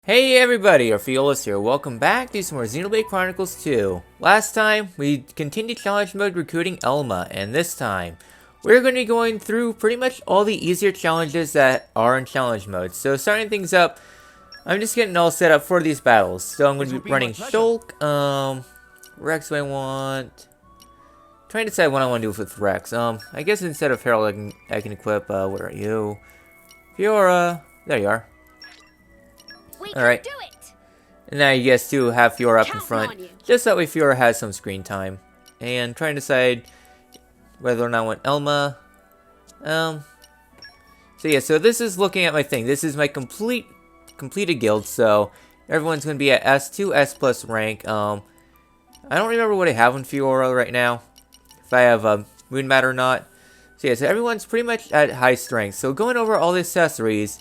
Hey everybody, Orpheolus here. Welcome back to some more Xenoblade Chronicles 2. Last time, we continued challenge mode recruiting Elma, and this time, we're going to be going through pretty much all the easier challenges that are in challenge mode. So starting things up, I'm just getting all set up for these battles. So I'm going to be running Shulk, Rex do I want? Trying to decide what I want to do with Rex. I guess instead of Harold, I can equip, where are you? Fiora, there you are. Alright, and now you guys do have Fiora up in front, just that way Fiora has some screen time. And trying to decide whether or not I want Elma. So yeah, so this is looking at my thing. This is my completed guild, so everyone's going to be at S2, S plus rank. I don't remember what I have on Fiora right now, if I have Moon Mat or not. So yeah, so everyone's pretty much at high strength. So going over all the accessories,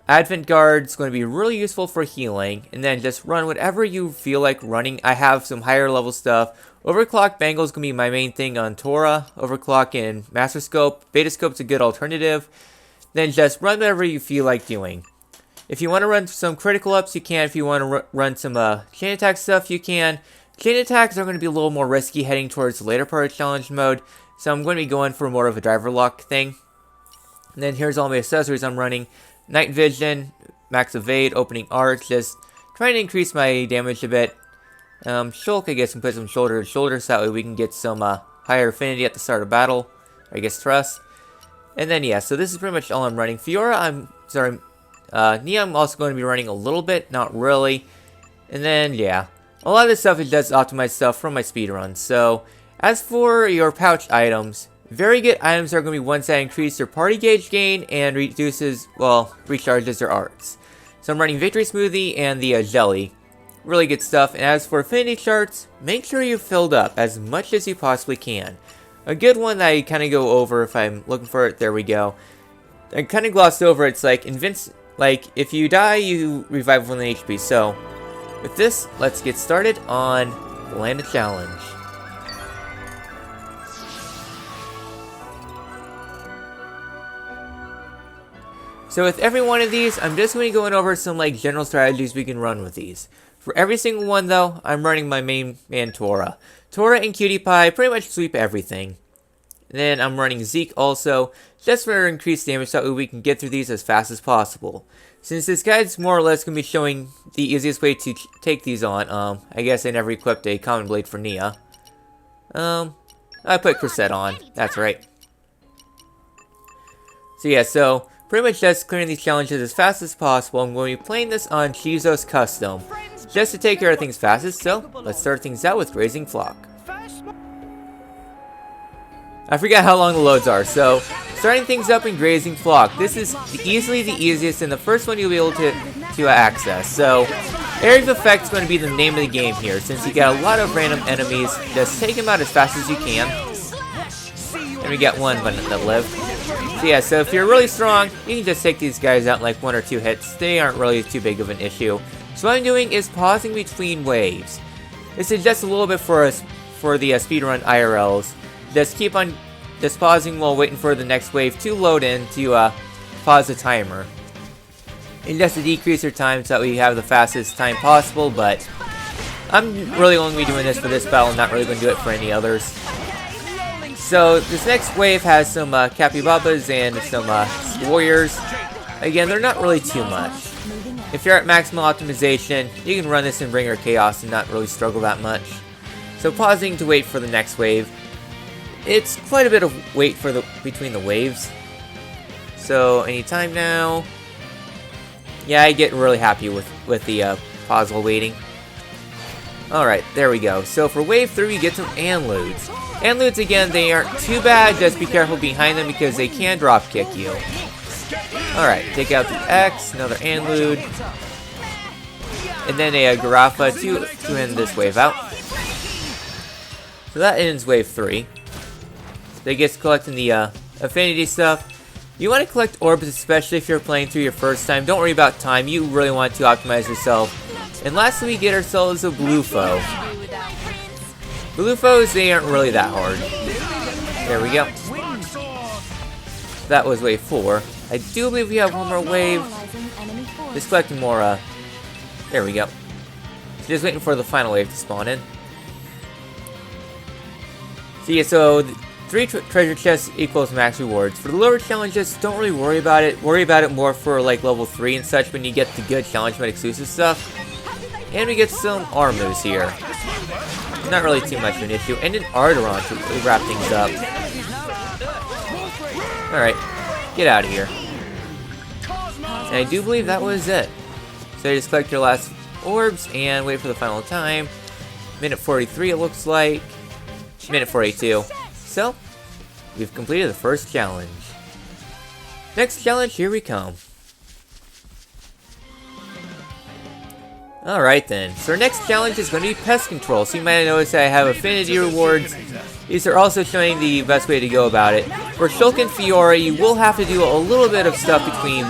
Advent Guard's going to be really useful for healing, and then just run whatever you feel like running. I have some higher level stuff. Overclock Bangle's going to be my main thing on Tora. Overclock and Master Scope. Beta Scope's a good alternative. Then just run whatever you feel like doing. If you want to run some critical ups, you can. If you want to run some chain attack stuff, you can. Chain attacks are going to be a little more risky heading towards the later part of challenge mode, so I'm going to be going for more of a driver lock thing. And then here's all my accessories I'm running. Night Vision, Max Evade, Opening Arts, just trying to increase my damage a bit. Shulk, I guess, can put some shoulder to shoulder, so that way we can get some higher affinity at the start of battle. I guess trust. And then, yeah, so this is pretty much all I'm running. Fiora, Nia I'm also going to be running a little bit, not really. And then, yeah, a lot of this stuff is just optimized stuff from my speedrun. So, as for your pouch items, very good items are going to be ones that increase your party gauge gain and recharges your arts. So I'm running Victory Smoothie and the Jelly. Really good stuff. And as for affinity charts, make sure you're filled up as much as you possibly can. A good one that I kind of go over if I'm looking for it, there we go. I kind of glossed over, it's like, if you die, you revive with 1 HP. So, with this, let's get started on the Land of Challenge. So with every one of these, I'm just going to be going over some general strategies we can run with these. For every single one though, I'm running my main man Tora. Tora and Cutie Pie pretty much sweep everything. And then I'm running Zeke also, just for increased damage so we can get through these as fast as possible. Since this guide's more or less going to be showing the easiest way to take these on, I guess I never equipped a Common Blade for Nia. I put Corset on, that's right. So yeah, so pretty much just clearing these challenges as fast as possible. I'm going to be playing this on Chizo's Custom, just to take care of things fastest, so let's start things out with Grazing Flock. I forgot how long the loads are, so starting things up in Grazing Flock. This is easily the easiest and the first one you'll be able to access. So, Area of Effect is going to be the name of the game here. Since you got a lot of random enemies, just take them out as fast as you can. And we got one that lived. So yeah, so if you're really strong, you can just take these guys out in like 1 or 2 hits. They aren't really too big of an issue. So what I'm doing is pausing between waves. This is just a little bit for the speedrun IRLs. Just keep on pausing while waiting for the next wave to load in to pause the timer. And just to decrease your time so that we have the fastest time possible, but I'm really only going to be doing this for this battle, not really going to do it for any others. So, this next wave has some Capybabas and some Warriors. Again, they're not really too much. If you're at maximal optimization, you can run this in Bringer Chaos and not really struggle that much. So, pausing to wait for the next wave. It's quite a bit of wait for between the waves. So, anytime now. Yeah, I get really happy with the pause while waiting. Alright, there we go. So, for wave 3, we get some Anludes. Anludes, again, they aren't too bad, just be careful behind them because they can drop kick you. Alright, take out the X, another Anlude. And then a Garafa to end this wave out. So that ends wave 3. They get collecting the affinity stuff. You want to collect orbs, especially if you're playing through your first time. Don't worry about time, you really want to optimize yourself. And lastly, we get ourselves a Bluefo. Bluefos, they aren't really that hard. There we go. That was wave 4. I do believe we have one more wave. Just collecting more There we go. Just waiting for the final wave to spawn in. So yeah, so 3 treasure chests equals max rewards. For the lower challenges, don't really worry about it. Worry about it more for like level 3 and such when you get the good challenge mode exclusive stuff. And we get some arm moves here. Not really too much of an issue. And an Arteron to wrap things up. Alright, get out of here. And I do believe that was it. So you just collect your last orbs and wait for the final time. Minute 43 it looks like. Minute 42. So, we've completed the first challenge. Next challenge, here we come. Alright then, so our next challenge is going to be Pest Control. So you might have noticed that I have affinity rewards. These are also showing the best way to go about it. For Shulk and Fiora, you will have to do a little bit of stuff between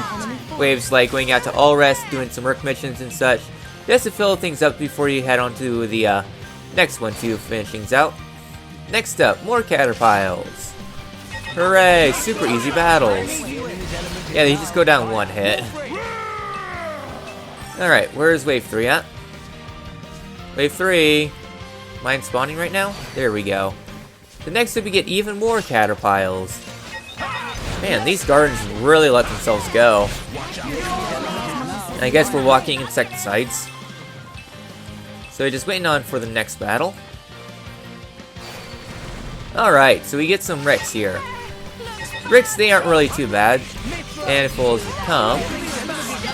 waves, like going out to All Rest, doing some work missions and such, just to fill things up before you head on to the next one to finish things out. Next up, more Caterpiles. Hooray, super easy battles. Yeah, they just go down one hit. Alright, where's wave 3 at? Wave 3. Mine spawning right now? There we go. The next up we get even more Caterpiles. Man, these gardens really let themselves go. I guess we're walking insecticides. So just waiting on for the next battle. Alright, so we get some Ricks here. Ricks, they aren't really too bad. And if we'll come.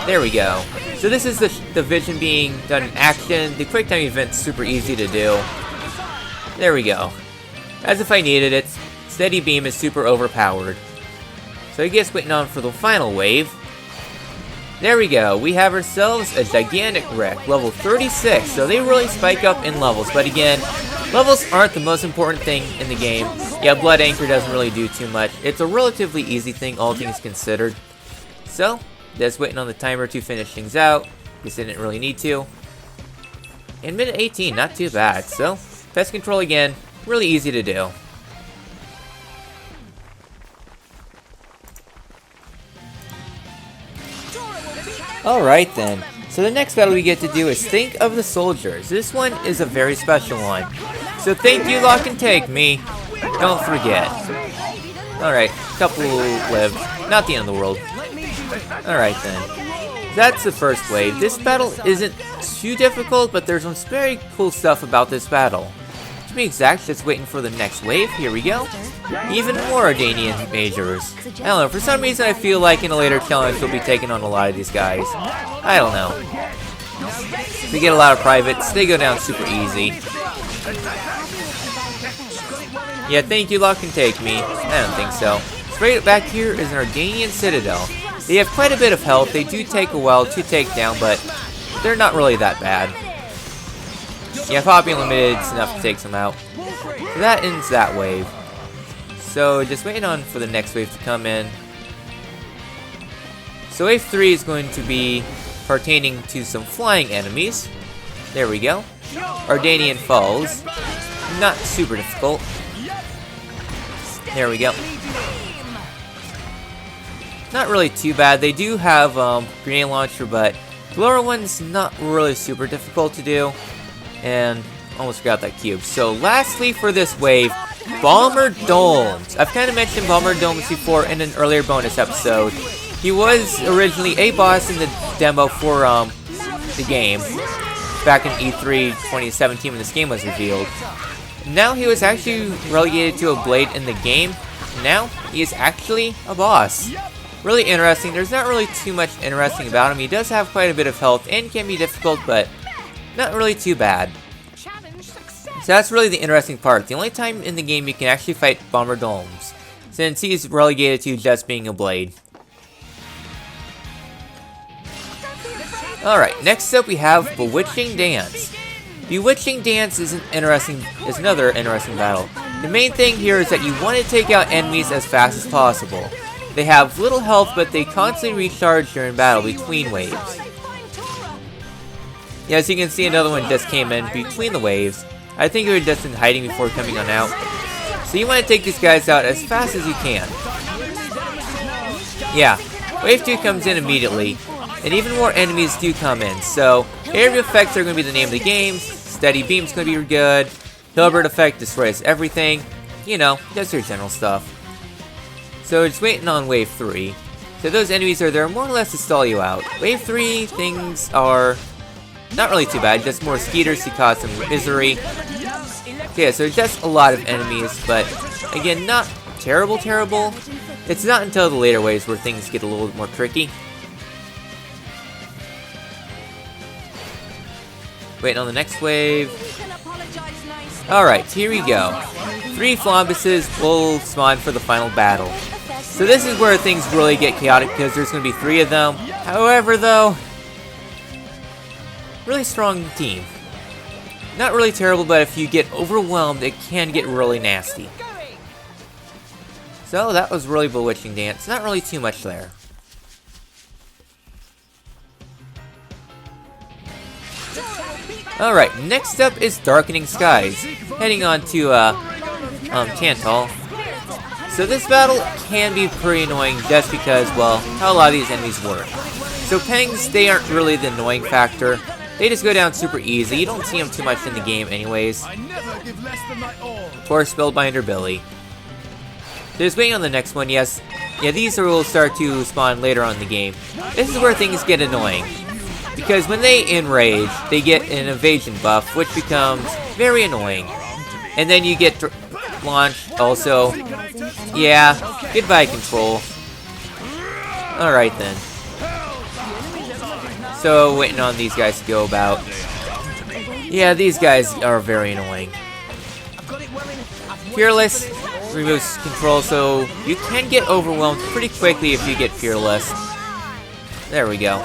There we go. So this is the vision being done in action. The quick time event's super easy to do. There we go. As if I needed it. Steady beam is super overpowered. So I guess waiting on for the final wave. There we go. We have ourselves a gigantic Rick, level 36. So they really spike up in levels. But again, levels aren't the most important thing in the game. Yeah, Blood Anchor doesn't really do too much. It's a relatively easy thing, all things considered. So, just waiting on the timer to finish things out. Just didn't really need to. And minute 18, not too bad. So, Pest Control again, really easy to do. Alright then, so the next battle we get to do is Think of the Soldiers. This one is a very special one. So thank you, Lock and Take Me. Don't forget. Alright, couple lived. Not the end of the world. Alright then. That's the first wave. This battle isn't too difficult, but there's some very cool stuff about this battle. To be exact, just waiting for the next wave. Here we go. Even more Ardanian Majors. I don't know, for some reason I feel like in a later challenge we'll be taking on a lot of these guys. I don't know. We get a lot of privates, they go down super easy. Yeah, thank you, Lock and Take Me. I don't think so. Straight back here is an Ardanian Citadel. They have quite a bit of health, they do take a while to take down, but they're not really that bad. Yeah, Poppy Limited is enough to take some out. So that ends that wave. So just waiting on for the next wave to come in. So wave 3 is going to be pertaining to some flying enemies. There we go. Ardanian Falls. Not super difficult. There we go. Not really too bad. They do have grenade launcher, but the lower one's not really super difficult to do. And almost forgot that cube. So lastly for this wave, Bomber Domes. I've kind of mentioned Bomber Domes before in an earlier bonus episode. He was originally a boss in the demo for the game back in E3 2017 when this game was revealed. Now he was actually relegated to a blade in the game. Now he is actually a boss. Really interesting. There's not really too much interesting about him. He does have quite a bit of health and can be difficult, but not really too bad. So that's really the interesting part. The only time in the game you can actually fight Bomber Domes, since he's relegated to just being a blade. Alright, next up we have Bewitching Dance. Bewitching Dance is another interesting battle. The main thing here is that you want to take out enemies as fast as possible. They have little health, but they constantly recharge during battle between waves. Yeah, as you can see, another one just came in between the waves. I think they were just in hiding before coming on out. So you want to take these guys out as fast as you can. Yeah, wave 2 comes in immediately. and even more enemies do come in. So, area effects are going to be the name of the game. Steady beam's going to be good. Hilbert effect destroys everything. You know, just your general stuff. So, just waiting on Wave 3. So those enemies are there more or less to stall you out. Wave 3, things are not really too bad, just more skeeters to cause some misery. Okay, so just a lot of enemies, but again, not terrible. It's not until the later waves where things get a little bit more tricky. Waiting on the next wave. Alright, here we go. 3 Flombuses will spawn for the final battle. So this is where things really get chaotic because there's going to be 3 of them. However, though, really strong team. Not really terrible, but if you get overwhelmed, it can get really nasty. So that was really Bewitching Dance. Not really too much there. Alright, next up is Darkening Skies. Heading on to Tantal. So this battle can be pretty annoying just because, well, how a lot of these enemies work. So Pengs, they aren't really the annoying factor. They just go down super easy. You don't see them too much in the game anyways. Of course, Spellbinder Billy. So just waiting on the next one, yes. Yeah, these will start to spawn later on in the game. This is where things get annoying. Because when they enrage, they get an evasion buff, which becomes very annoying. And then you get launched also. Yeah, goodbye control. Alright then. So, waiting on these guys to go about. Yeah, these guys are very annoying. Fearless removes control, so you can get overwhelmed pretty quickly if you get Fearless. There we go.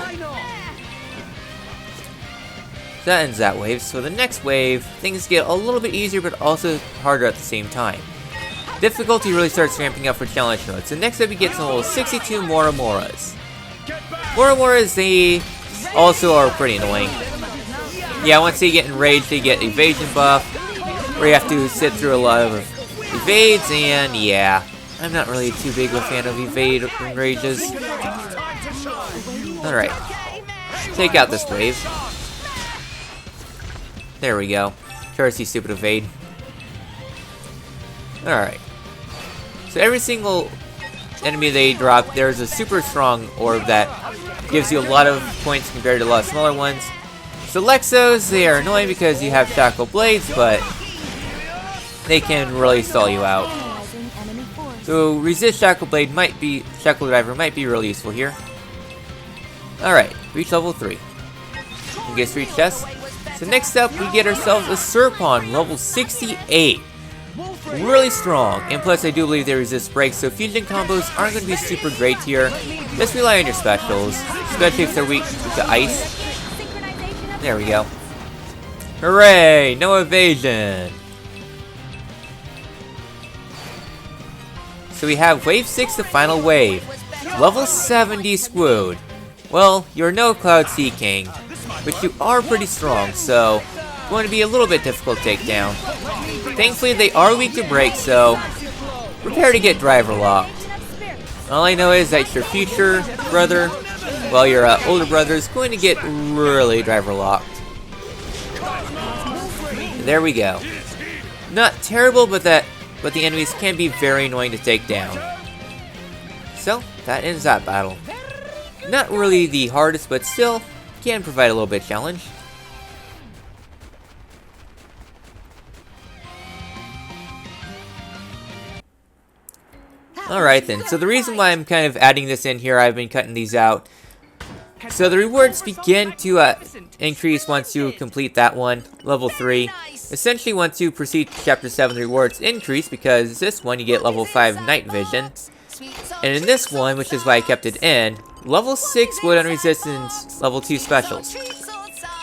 That ends that wave. So the next wave, things get a little bit easier, but also harder at the same time. Difficulty really starts ramping up for challenge mode. So next up we get some little 62 Moramoras. Moramoras, they also are pretty annoying. Yeah, once they get enraged, they get evasion buff, where you have to sit through a lot of evades, and yeah, I'm not really too big of a fan of evade enrages. Alright, take out this wave. There we go. Curse, you stupid evade. Alright. So every single enemy they drop, there's a super strong orb that gives you a lot of points compared to a lot of smaller ones. So Lexos, they are annoying because you have Shackle Blades, but they can really stall you out. So Resist Shackle Blade might be, Shackle Driver might be really useful here. Alright, reach level 3. We get 3 chests. So next up, we get ourselves a Serpon, level 68. Really strong, and plus I do believe they resist breaks, so fusion combos aren't going to be super great here. Just rely on your specials, especially if they're weak to ice. There we go. Hooray! No evasion! So we have Wave 6, the final wave. Level 70 Squood. Well, you're no Cloud Sea King, but you are pretty strong, so going to be a little bit difficult to take down. Thankfully, they are weak to break, so prepare to get driver locked. All I know is that your future brother, well, your older brother is going to get really driver locked. There we go. Not terrible, but the enemies can be very annoying to take down. So that ends that battle. Not really the hardest, but still can provide a little bit of challenge. Alright then, so the reason why I'm kind of adding this in here, I've been cutting these out. So the rewards begin to increase once you complete that one, level 3. Essentially once you proceed to Chapter 7, the rewards increase because this one you get level 5 Night Vision. And in this one, which is why I kept it in, level 6 Wood on Resistance, level 2 specials.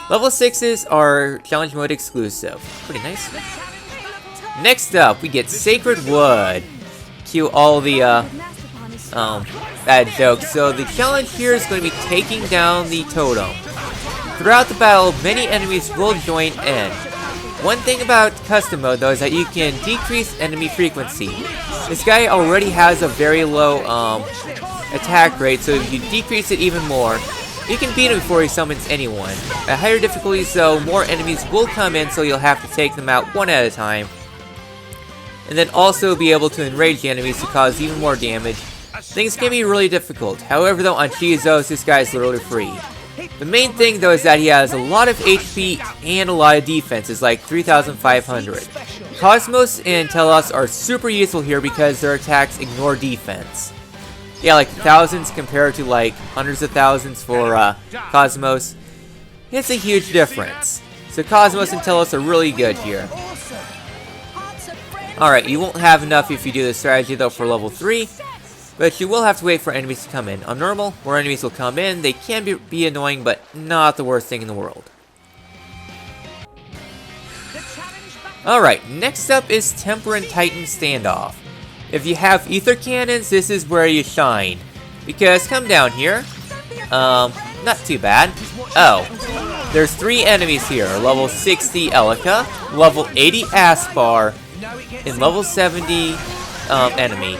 Level 6s are challenge mode exclusive. Pretty nice. Next up, we get Sacred Wood. Cue all the bad jokes. So the challenge here is going to be taking down the totem. Throughout the battle, many enemies will join in. One thing about custom mode though is that you can decrease enemy frequency. This guy already has a very low attack rate, so if you decrease it even more, you can beat him before he summons anyone. At higher difficulties though, more enemies will come in, so you'll have to take them out one at a time. And then also be able to enrage the enemies to cause even more damage. Things can be really difficult. However though, on Chizos, this guy is literally free. The main thing though is that he has a lot of HP and a lot of defense. It's like 3,500. Cosmos and Telos are super useful here because their attacks ignore defense. Yeah, like thousands compared to like hundreds of thousands for Cosmos. It's a huge difference. So Cosmos and Telos are really good here. Alright, you won't have enough if you do this strategy though for level 3. But you will have to wait for enemies to come in. On normal, more enemies will come in. They can be annoying, but not the worst thing in the world. Alright, next up is Temperate Titan Standoff. If you have ether cannons, this is where you shine. Because, come down here. Not too bad. Oh, there's 3 enemies here. Level 60 Elika, level 80 Aspar, and level 70 enemy.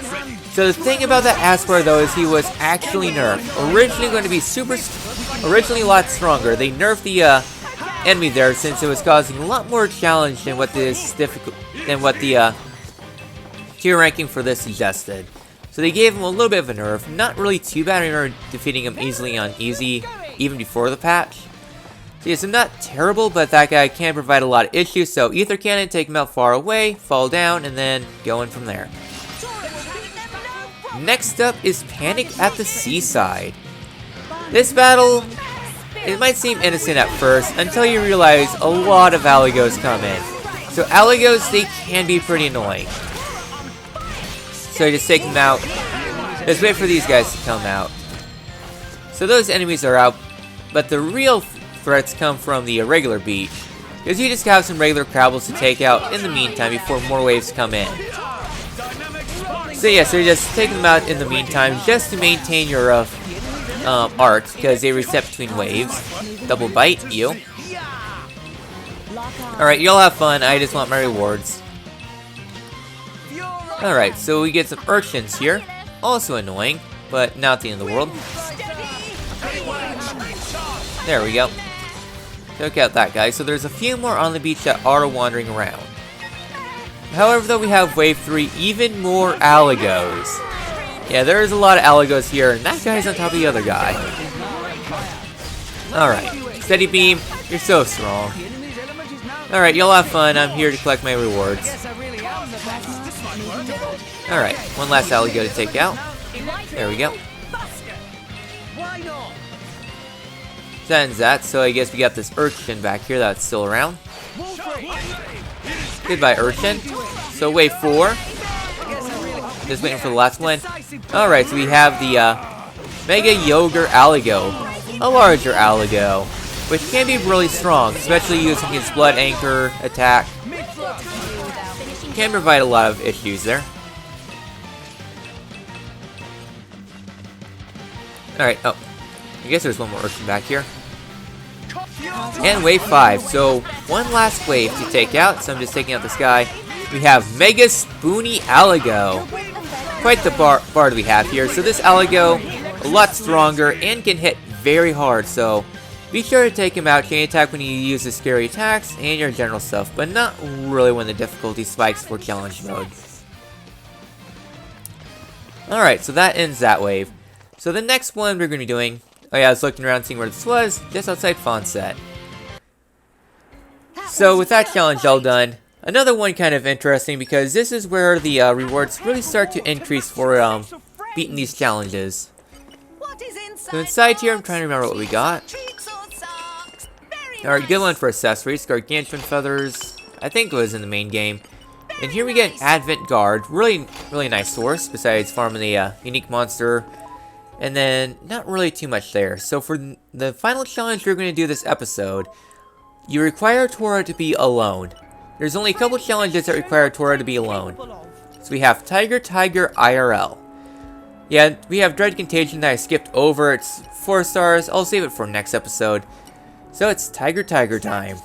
So the thing about that Aspar though is he was actually nerfed. Originally going to be originally a lot stronger. They nerfed the enemy there since it was causing a lot more challenge than what the tier ranking for this suggested. So they gave him a little bit of a nerf. Not really too bad. I remember defeating him easily on easy even before the patch. So yeah, so not terrible, but that guy can provide a lot of issues. So ether cannon, take him out far away, fall down, and then go in from there. Next up is Panic at the Seaside. This battle, it might seem innocent at first until you realize a lot of Aligos come in. So Aligos, they can be pretty annoying. So just take them out. Just wait for these guys to come out. So those enemies are out, but the real threats come from the irregular beach. Because you just have some regular crabbles to take out in the meantime before more waves come in. So yeah, so you just take them out in the meantime just to maintain your art, because they reset between waves. Double bite, you. Alright, you'll have fun, I just want my rewards. Alright, so we get some urchins here. Also annoying, but not the end of the world. There we go. Check out that guy. So there's a few more on the beach that are wandering around. However, though, we have wave 3, even more Aligos. Yeah, there's a lot of Aligos here, and that guy's on top of the other guy. Alright, steady beam, you're so strong. Alright, you'll have fun, I'm here to collect my rewards. Alright, one last Aligo to take out. There we go. That ends that, so I guess we got this urchin back here that's still around. Goodbye, urchin. So wave 4. Just waiting for the last one. Alright, so we have the Mega Yogurt Aligo. A larger Aligo, which can be really strong, especially using his Blood Anchor attack. Can provide a lot of issues there. Alright, oh. I guess there's one more urchin back here. And wave 5, so one last wave to take out, so I'm just taking out this guy. We have Mega Spoony Aligo. Quite the bard we have here. So this Aligo, a lot stronger and can hit very hard, so be sure to take him out. Chain attack when you use the scary attacks and your general stuff, but not really when the difficulty spikes for challenge mode. Alright, so that ends that wave. So the next one we're going to be doing, oh yeah, I was looking around seeing where this was, just outside Fonset. So with that challenge all done, another one kind of interesting because this is where the rewards really start to increase for beating these challenges. So inside here, I'm trying to remember what we got. Alright, good one for accessories, gargantuan feathers, I think it was in the main game. And here we get Advent Guard, really nice source, besides farming the unique monster. And then, not really too much there. So for the final challenge we're going to do this episode, you require Tora to be alone. There's only a couple challenges that require Tora to be alone. So we have Tiger IRL. Yeah, we have Dread Contagion that I skipped over. It's 4 stars. I'll save it for next episode. So it's Tiger time.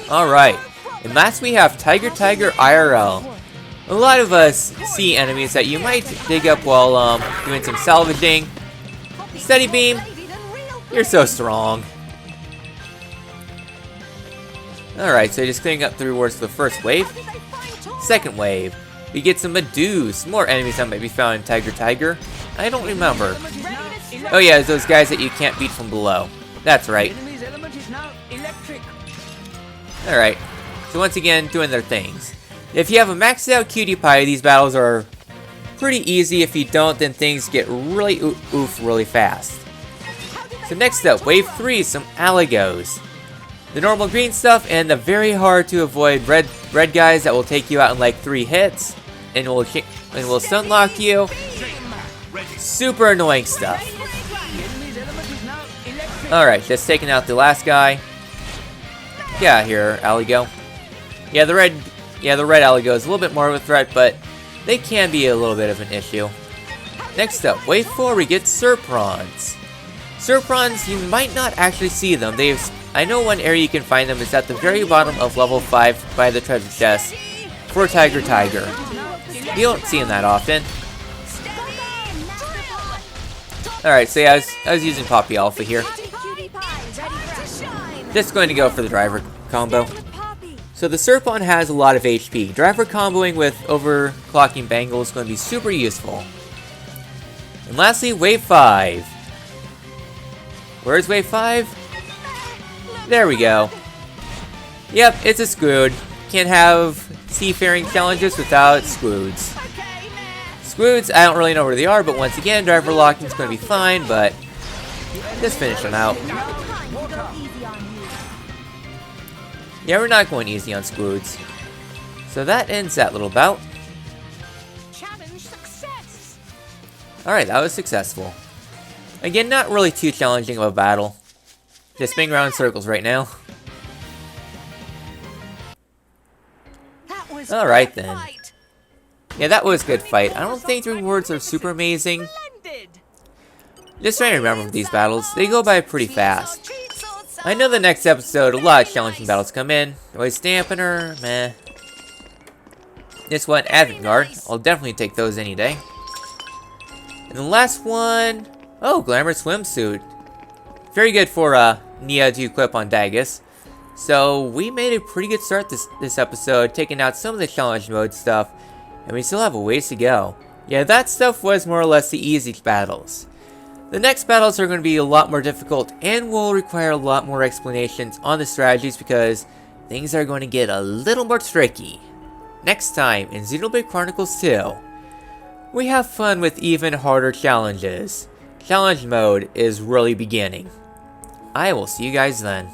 Alright. And last we have Tiger IRL. A lot of us see enemies that you might dig up while doing some salvaging. Steady beam, you're so strong. Alright, so just clearing up towards the first wave. Second wave, we get some Medusa, more enemies that might be found in Tiger. I don't remember. Oh yeah, it's those guys that you can't beat from below. That's right. Alright, so once again, doing their things. If you have a maxed out Cutie Pie, these battles are pretty easy. If you don't, then things get really oof really fast. So next up, Wave 3, some Aligos. The normal green stuff and the very hard to avoid red guys that will take you out in like 3 hits and will stun lock you. Super annoying stuff. Alright, just taking out the last guy. Yeah, here, Aligo. Yeah, the red Aligo is a little bit more of a threat, but they can be a little bit of an issue. Next up, Wave 4, we get Serprons. Serprons, you might not actually see them. I know one area you can find them is at the very bottom of level 5 by the treasure chest for Tiger. You don't see them that often. Alright, so yeah, I was using Poppy Alpha here. Just going to go for the driver combo. So the Serpon has a lot of HP. Driver comboing with overclocking Bangle is going to be super useful. And lastly, Wave 5. Where's Wave 5? There we go. Yep, it's a Squid. Can't have seafaring challenges without Squids. Squids, I don't really know where they are, but once again, driver locking is going to be fine, but just finish them out. Yeah, we're not going easy on Squids. So that ends that little bout. Alright, that was successful. Again, not really too challenging of a battle. Just spinning around in circles right now. Alright then. Yeah, that was a good fight. I don't think the rewards are super amazing. Just trying to remember these battles. They go by pretty fast. I know the next episode, a lot of challenging battles come in. Noise Dampener, meh. This one, Advent Guard. I'll definitely take those any day. And the last one... Oh, Glamorous Swimsuit. Very good for Nia to equip on Dagus. So, we made a pretty good start this episode, taking out some of the challenge mode stuff. And we still have a ways to go. Yeah, that stuff was more or less the easy battles. The next battles are going to be a lot more difficult and will require a lot more explanations on the strategies because things are going to get a little more tricky. Next time in Xenoblade Chronicles 2, we have fun with even harder challenges. Challenge mode is really beginning. I will see you guys then.